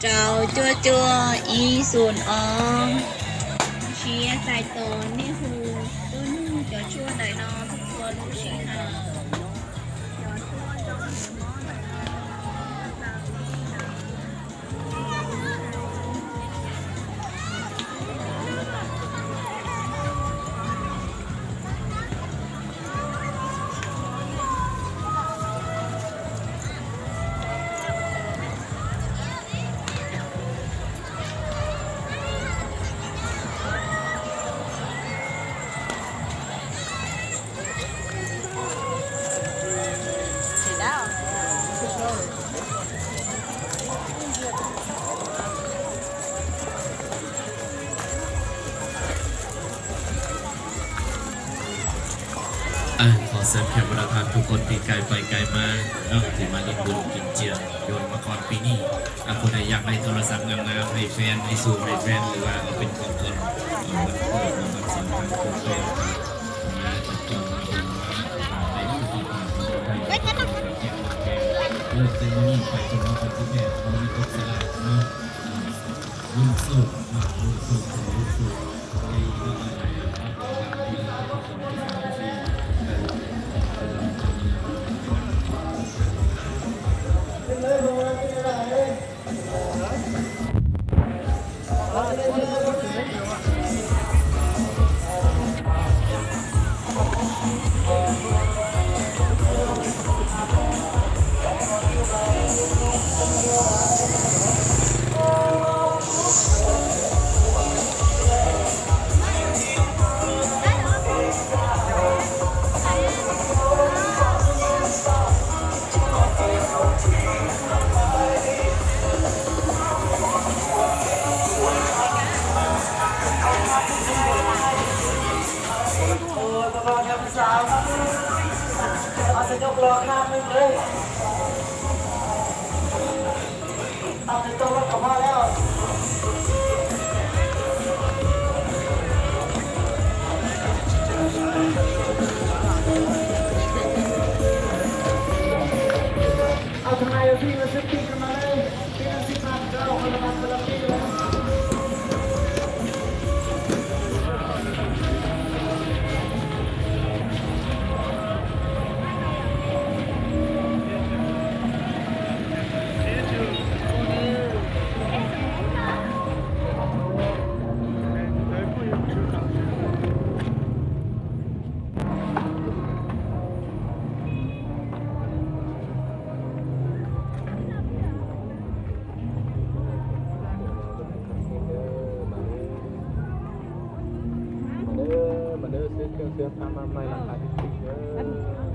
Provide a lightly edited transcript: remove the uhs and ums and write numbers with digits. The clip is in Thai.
เจ้าจัวจัวอีศูนย์อองเชียร์ใส่ตัวนี่คือต้นจะช่วยได้นอทุกคนลูกชีฮาขอเสริมแขกประธานทุกคนที่ไกลไปไกลมาที่มาเล่นบุญกินเจียโยนมาก่อนปีนี้คนใดอยากได้โทรศัพท์งามๆให้แฟนให้ซูมให้แฟนหรือว่าเอาเป็นของตนวันเกิดวันสำคัญของแฟนมาจับจองมาในทุกที่ไปเลิกเต็มที่ไปจนเราเป็นที่แม่เรามีตกสลายเนาะรุ่งสุดรุ่งสุดรุ่งสุดในเรื่องอะไรที่เราเป็นคนที่สามสี่ยกล้อข้ามไปเลยเอาไปตรงรถกลับมาแล้วเอาทำไมพี่มาซื้อปีกันมาเลยพี่มาซื้อมาก็เอาคนละมันคนละปีเลยมาเด้อซื้อเครื่องเสื้อผ้ามาใหม่ราคาที่ถูกเด้อ